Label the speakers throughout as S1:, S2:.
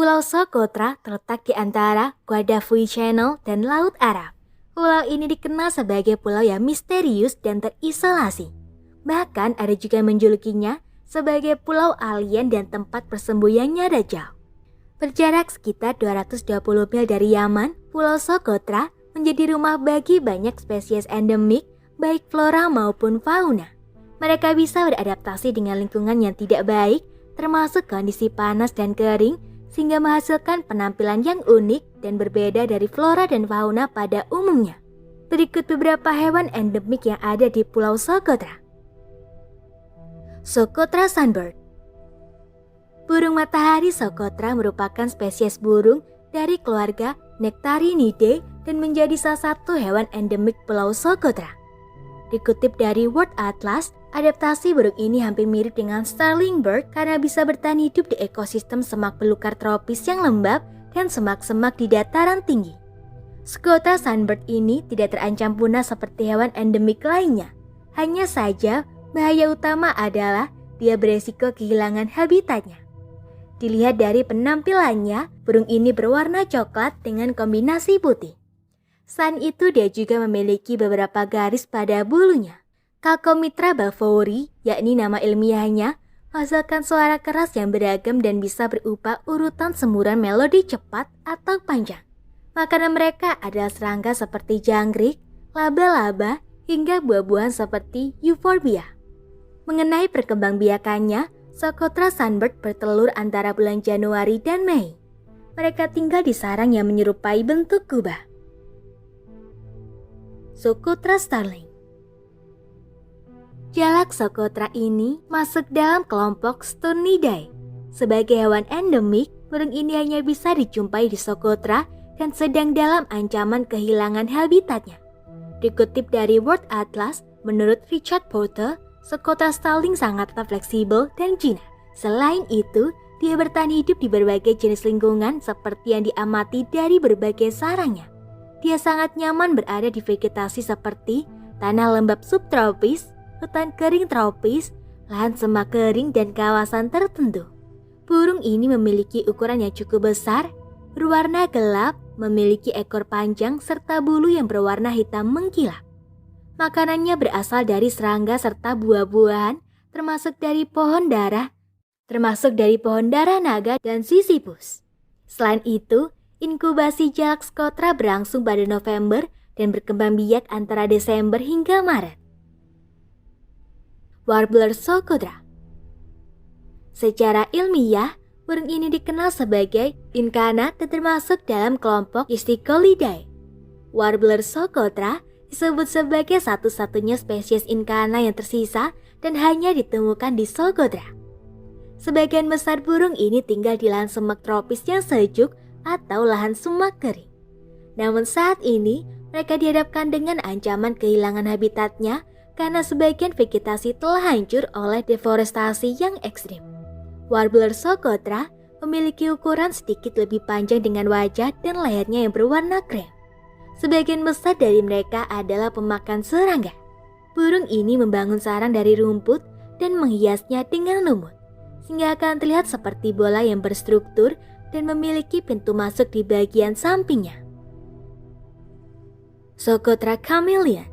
S1: Pulau Socotra terletak di antara Guadalquivir Channel dan Laut Arab. Pulau ini dikenal sebagai pulau yang misterius dan terisolasi. Bahkan ada juga yang menjulukinya sebagai pulau alien dan tempat persembunyiannya Dajjal. Berjarak sekitar 220 mil dari Yaman, Pulau Socotra menjadi rumah bagi banyak spesies endemik, baik flora maupun fauna. Mereka bisa beradaptasi dengan lingkungan yang tidak baik, termasuk kondisi panas dan kering, sehingga menghasilkan penampilan yang unik dan berbeda dari flora dan fauna pada umumnya. Berikut beberapa hewan endemik yang ada di Pulau Socotra. Socotra Sunbird. Burung matahari Socotra merupakan spesies burung dari keluarga Nectarinidae dan menjadi salah satu hewan endemik Pulau Socotra. Dikutip dari World Atlas, adaptasi burung ini hampir mirip dengan starling bird karena bisa bertahan hidup di ekosistem semak belukar tropis yang lembab dan semak-semak di dataran tinggi. Socotra Sunbird ini tidak terancam punah seperti hewan endemik lainnya. Hanya saja, bahaya utama adalah dia beresiko kehilangan habitatnya. Dilihat dari penampilannya, burung ini berwarna coklat dengan kombinasi putih. Selain itu, dia juga memiliki beberapa garis pada bulunya. Calcomitra bavori, yakni nama ilmiahnya, menghasilkan suara keras yang beragam dan bisa berubah urutan semburan melodi cepat atau panjang. Makanan mereka adalah serangga seperti jangkrik, laba-laba, hingga buah-buahan seperti euphorbia. Mengenai perkembangbiakannya, Socotra Sunbird bertelur antara bulan Januari dan Mei. Mereka tinggal di sarang yang menyerupai bentuk kubah. Socotra Starling. Jalak Socotra ini masuk dalam kelompok Sturnidae. Sebagai hewan endemik, burung ini hanya bisa dijumpai di Socotra dan sedang dalam ancaman kehilangan habitatnya. Dikutip dari World Atlas, menurut Richard Porter, Socotra Starling sangatlah fleksibel dan jinak. Selain itu, dia bertahan hidup di berbagai jenis lingkungan seperti yang diamati dari berbagai sarangnya. Dia sangat nyaman berada di vegetasi seperti tanah lembab subtropis, hutan kering tropis, lahan semak kering, dan kawasan tertentu. Burung ini memiliki ukuran yang cukup besar, berwarna gelap, memiliki ekor panjang, serta bulu yang berwarna hitam mengkilap. Makanannya berasal dari serangga serta buah-buahan, termasuk dari pohon dara naga dan Sisyphus. Selain itu, inkubasi jalak Socotra berlangsung pada November dan berkembang biak antara Desember hingga Maret. Warbler Socotra. Secara ilmiah, burung ini dikenal sebagai incarnate dan termasuk dalam kelompok Isticolidae. Warbler Socotra disebut sebagai satu-satunya spesies inkana yang tersisa dan hanya ditemukan di Socotra. Sebagian besar burung ini tinggal di lahan semak tropis yang sejuk atau lahan semak kering. Namun saat ini, mereka dihadapkan dengan ancaman kehilangan habitatnya karena sebagian vegetasi telah hancur oleh deforestasi yang ekstrim. Warbler Socotra memiliki ukuran sedikit lebih panjang dengan wajah dan lehernya yang berwarna krem. Sebagian besar dari mereka adalah pemakan serangga. Burung ini membangun sarang dari rumput dan menghiasnya dengan lumut, sehingga akan terlihat seperti bola yang berstruktur dan memiliki pintu masuk di bagian sampingnya. Socotra Chameleon.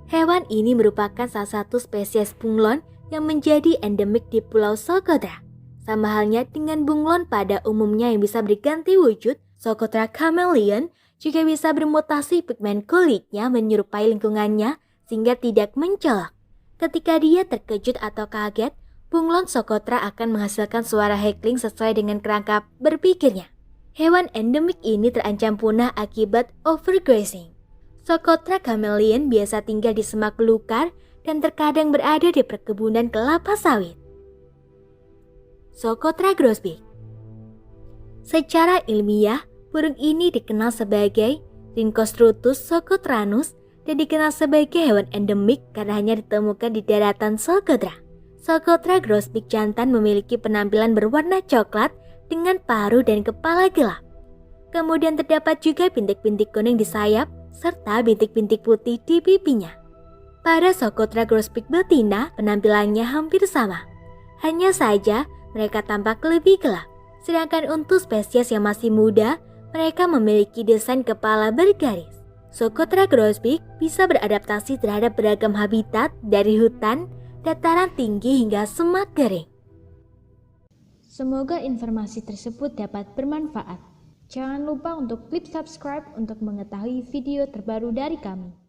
S1: Hewan ini merupakan salah satu spesies bunglon yang menjadi endemik di Pulau Socotra. Sama halnya dengan bunglon pada umumnya yang bisa berganti wujud, Socotra Chameleon juga bisa bermutasi pigmen kulitnya menyerupai lingkungannya sehingga tidak mencolok. Ketika dia terkejut atau kaget, bunglon Socotra akan menghasilkan suara heckling sesuai dengan kerangka berpikirnya. Hewan endemik ini terancam punah akibat overgrazing. Socotra Chameleon biasa tinggal di semak belukar dan terkadang berada di perkebunan kelapa sawit. Socotra Grosbeak. Secara ilmiah, burung ini dikenal sebagai Rhincostruthus socotranus dan dikenal sebagai hewan endemik karena hanya ditemukan di daratan Socotra. Socotra Grosbeak jantan memiliki penampilan berwarna coklat dengan paruh dan kepala gelap. Kemudian terdapat juga bintik-bintik kuning di sayap serta bintik-bintik putih di pipinya. Pada Socotra Grosbeak betina, penampilannya hampir sama. Hanya saja mereka tampak lebih gelap. Sedangkan untuk spesies yang masih muda, mereka memiliki desain kepala bergaris. Socotra grosbeak bisa beradaptasi terhadap beragam habitat dari hutan, dataran tinggi hingga semak kering.
S2: Semoga informasi tersebut dapat bermanfaat. Jangan lupa untuk klik subscribe untuk mengetahui video terbaru dari kami.